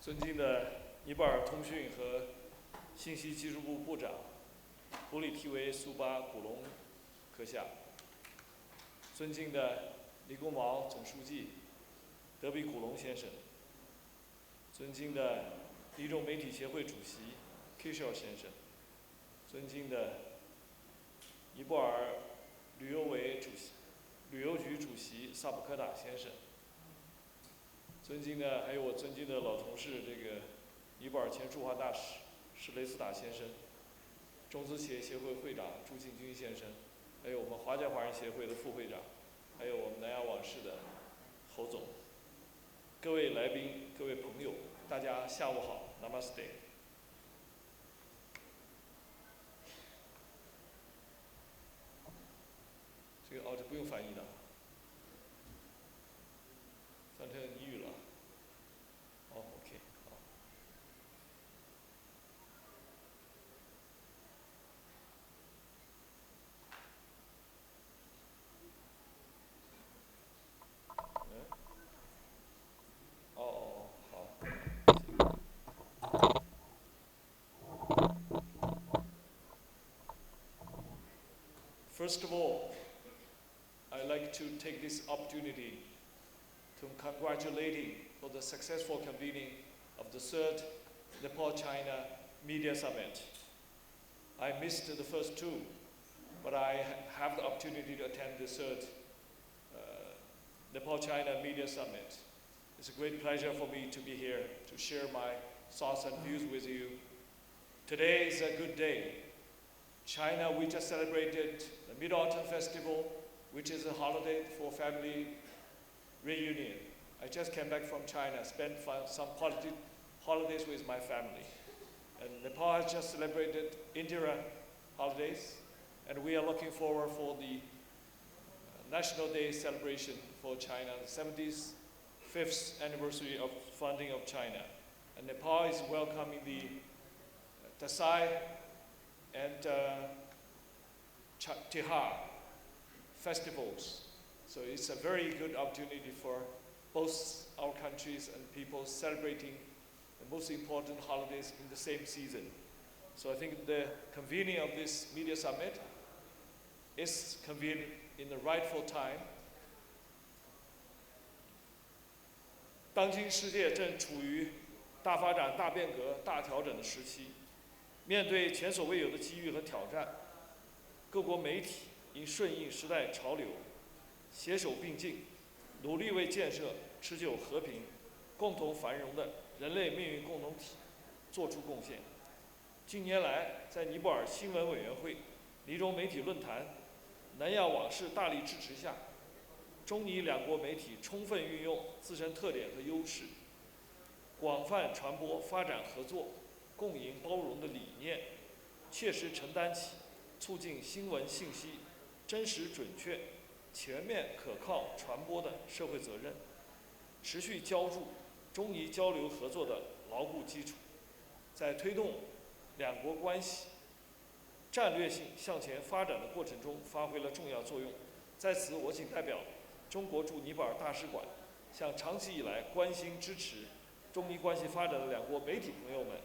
尊敬的尼泊尔通讯和信息技术部部长普里提维苏巴古隆阁下，尊敬的李公毛总书记德比古隆先生，尊敬的尼中媒体协会主席 Kishore 先生，尊敬的尼泊尔旅游局主席萨普科达先生，尊敬的还有我尊敬的老同事尼泊尔前驻华大使施雷斯塔先生，中资企业协会会长朱庆军先生，还有我们华侨华人协会的副会长，还有我们南亚往事的侯总，各位来宾、各位朋友，大家下午好 ，Namaste。这不用翻译的，翻成英语了。OK， 好。好。First of all, I'd like to take this opportunity to congratulate for the successful convening of the third Nepal-China Media Summit. I missed the first two, but I have the opportunity to attend the third Nepal-China Media Summit. It's a great pleasure for me to be here to share my thoughts and views with you. Today is a good day. China, we just celebrated the Mid-Autumn Festival, which is a holiday for family reunion. I just came back from China, spent some holidays with my family. And Nepal has just celebrated Indira holidays, and we are looking forward for the National Day celebration for China, the 75th anniversary of founding of China. And Nepal is welcoming the Dasai and Tihar festivals. So it's a very good opportunity for both our countries and people celebrating the most important holidays in the same season. So I think the convening of this media summit is convened in the rightful time. 当今世界正处于大发展、大变革、大调整的时期，面对前所未有的机遇和挑战，各国媒体应顺应时代潮流，携手并进，努力为建设持久和平、共同繁荣的人类命运共同体作出贡献。近年来，在尼泊尔新闻委员会、尼中媒体论坛、南亚往事大力支持下，中尼两国媒体充分运用自身特点和优势，广泛传播发展合作、共赢包容的理念，切实承担起促进新闻信息真实准确、全面可靠传播的社会责任，持续浇筑中尼交流合作的牢固基础，在推动两国关系战略性向前发展的过程中发挥了重要作用。在此，我谨代表中国驻尼泊尔大使馆，向长期以来关心支持中尼关系发展的两国媒体朋友们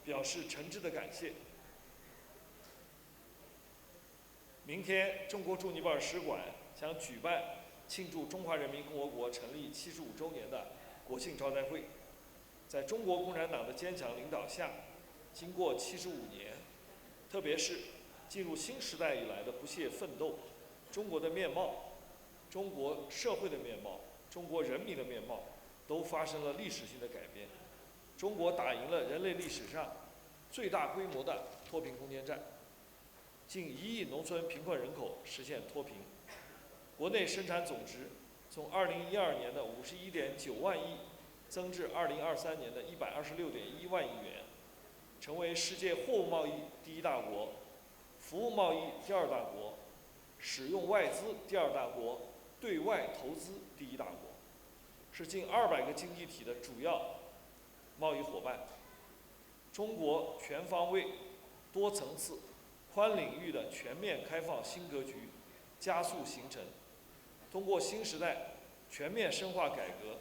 表示诚挚的感谢。明天，中国驻尼泊尔使馆将举办庆祝中华人民共和国成立75周年的国庆招待会。在中国共产党的坚强领导下，经过75年，特别是进入新时代以来的不懈奋斗，中国的面貌、中国社会的面貌、中国人民的面貌都发生了历史性的改变。中国打赢了人类历史上最大规模的脱贫攻坚战，近1亿农村贫困人口实现脱贫，国内生产总值从2012年的51.9万亿增至2023年的126.1万亿元，成为世界货物贸易第一大国、服务贸易第二大国、使用外资第二大国、对外投资第一大国，是近200个经济体的主要贸易伙伴。中国全方位、多层次、宽领域的全面开放新格局加速形成。通过新时代全面深化改革，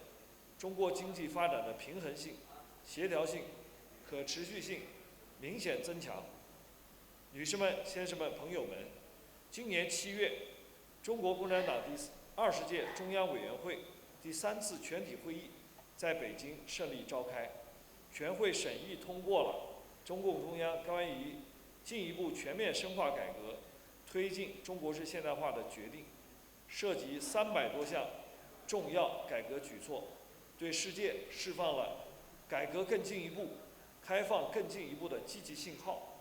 中国经济发展的平衡性协调性、可持续性明显增强。女士们、先生们、朋友们，今年7月，中国共产党第20届中央委员会第3次全体会议在北京胜利召开，全会审议通过了中共中央关于进一步全面深化改革、推进中国式现代化的决定，涉及300多项重要改革举措，对世界释放了改革更进一步、开放更进一步的积极信号，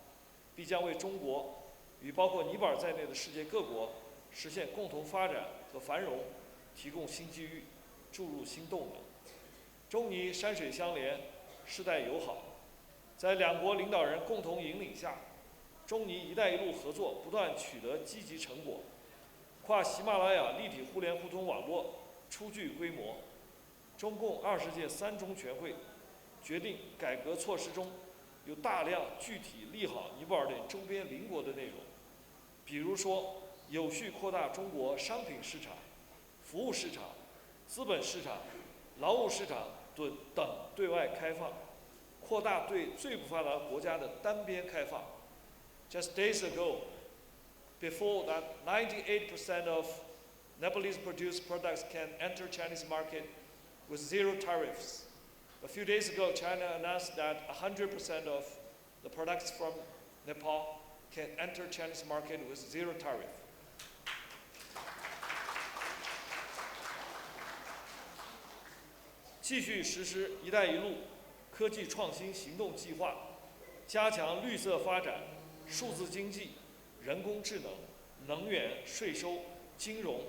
必将为中国与包括尼泊尔在内的世界各国实现共同发展和繁荣提供新机遇，注入新动能。中尼山水相连，世代友好，在两国领导人共同引领下，中尼“一带一路”合作不断取得积极成果，跨喜马拉雅立体互联互通网络初具规模。中共20届3中全会决定改革措施中有大量具体利好尼泊尔等周边邻国的内容，比如说有序扩大中国商品市场、服务市场、资本市场、劳务市场等对外开放，扩大对最不发达国家的单边开放。Just days ago, before that 98% of Nepalese produced products can enter Chinese market with zero tariffs. A few days ago, China announced that 100% of the products from Nepal can enter Chinese market with zero tariff. 继续实施“一带一路”科技创新行动计划，加强绿色发展、数字经济、人工智能、能源、税收、金融、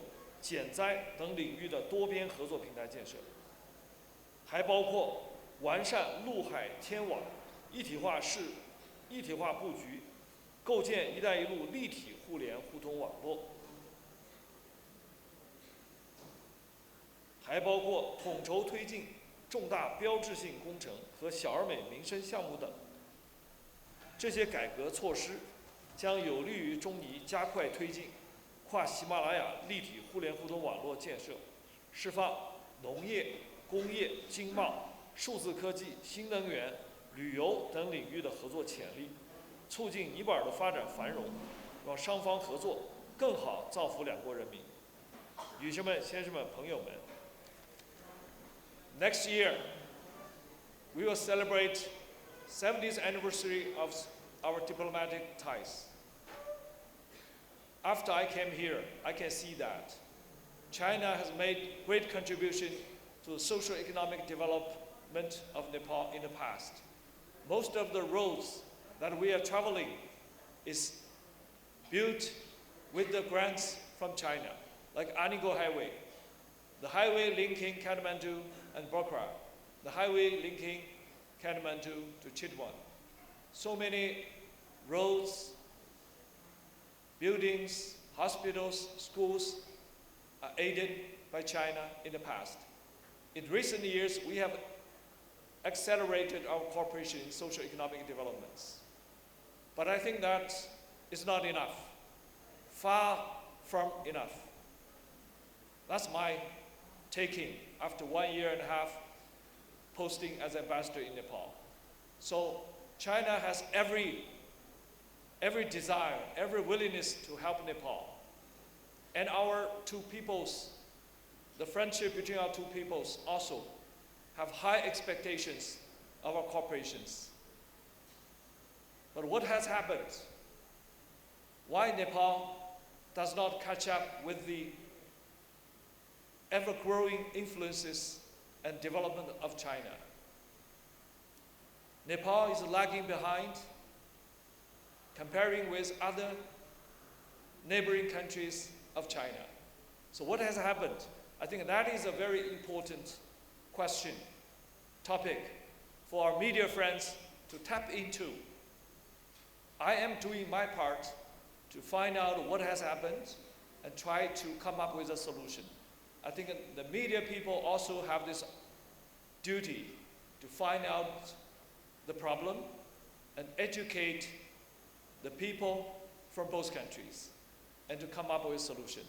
减灾等领域的多边合作平台建设，还包括完善陆海天网一体化布局，构建“一带一路”立体互联互通网络，还包括统筹推进重大标志性工程和小而美民生项目等。这些改革措施将有利于中尼加快推进跨喜马拉雅立体互联互通网络建设，释放农业、工业、经贸、数字科技、新能源、旅游等领域的合作潜力，促进尼泊尔的发展繁荣，让双方合作更好造福两国人民。女士们、先生们、朋友们 ，Next year we will celebrate 70th anniversary of our diplomatic ties. After I came here, I can see that China has made great contribution to the socio-economic development of Nepal in the past. Most of the roads that we are traveling is built with the grants from China, like Anigo Highway, the highway linking Kathmandu and Pokhara, the highway linking Kathmandu to Chitwan. So many roads, buildings, hospitals, schools are aided by China in the past. In recent years, we have accelerated our cooperation in socio-economic developments. But I think that is not enough, far from enough. That's my taking after 1.5 years posting as ambassador in Nepal. So China has every desire, every willingness to help Nepal. And our two peoples, the friendship between our two peoples also have high expectations of our cooperations. But what has happened? Why Nepal does not catch up with the ever-growing influences and development of China? Nepal is lagging behind comparing with other neighboring countries of China. So what has happened? I think that is a very important question, topic for our media friends to tap into. I am doing my part to find out what has happened and try to come up with a solution. I think the media people also have this duty to find out the problem and educate the people from both countries and to come up with a solution.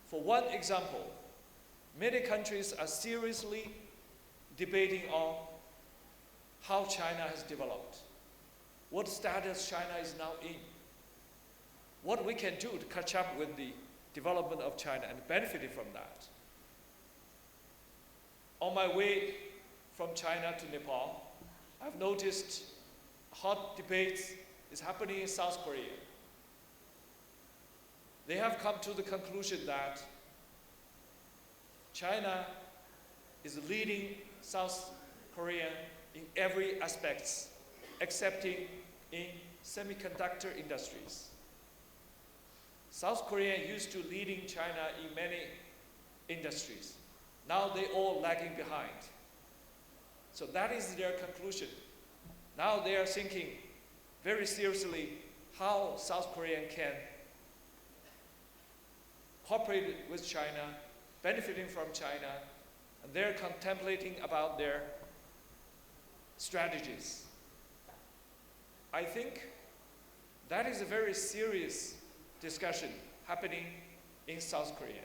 For one example, many countries are seriously debating on how China has developed, what status China is now in, what we can do to catch up with the development of China and benefiting from that. On my way from China to Nepal, I've noticed hot debates is happening in South Korea. They have come to the conclusion that China is leading South Korea in every aspect, excepting in semiconductor industries. South Korea used to leading China in many industries. Now they all lagging behind. So that is their conclusion. Now they are thinking very seriously how South Korea can cooperate with China, benefiting from China, and they're contemplating about their strategies. I think that is a very serious discussion happening in South Korea.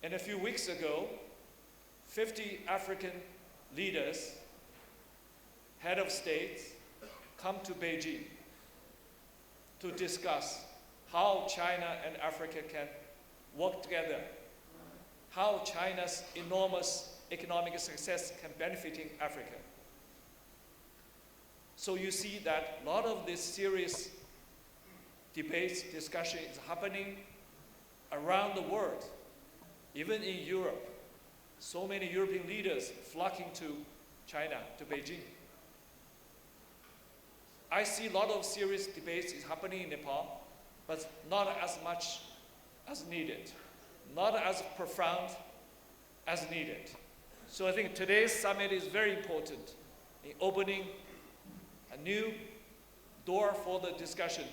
And a few weeks ago, 50 African leaders, head of states, come to Beijing to discuss how China and Africa can work together, how China's enormous economic success can benefit in Africa. So you see that a lot of this serious debates, discussion is happening around the world, even in Europe. So many European leaders flocking to China, to Beijing. I see a lot of serious debates is happening in Nepal, but not as much as needed, not as profound as needed. So I think today's summit is very important in opening a new door for the discussion.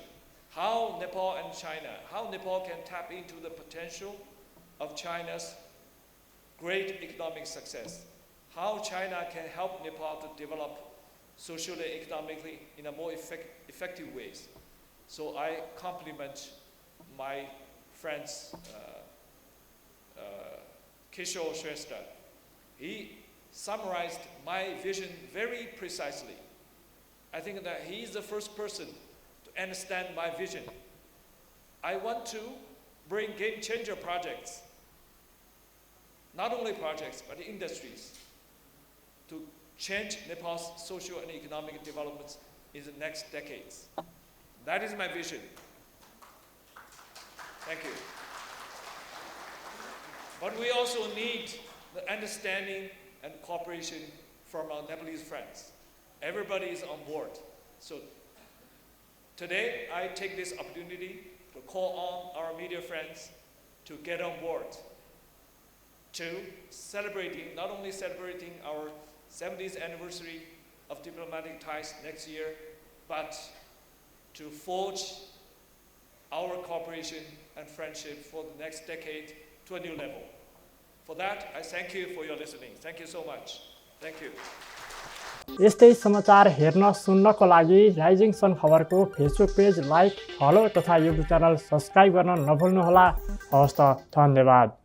How Nepal and China, how Nepal can tap into the potential of China's great economic success. How China can help Nepal to develop socially and economically in a more effective ways. So I compliment my friends, Kishore Shrestha. He summarized my vision very precisely. I think that he is the first person to understand my vision. I want to bring game changer projects, not only projects, but industries, to change Nepal's social and economic developments in the next decades. That is my vision. Thank you. But we also need the understanding and cooperation from our Nepalese friends. Everybody is on board. So today, I take this opportunity to call on our media friends to get on board, to celebrating, not only celebrating our 70th anniversary of diplomatic ties next year, but to forge our cooperation and friendship for the next decade to a new level. For that, I thank you for your listening. Thank you so much. Thank you. यस्तै समाचार हेर्न सुन्नको लागि rising सन खबरको Facebook page like, फलो तथा YouTube channel subscribe गर्न नभुल्नुहोला। हवस् त, धन्यवाद।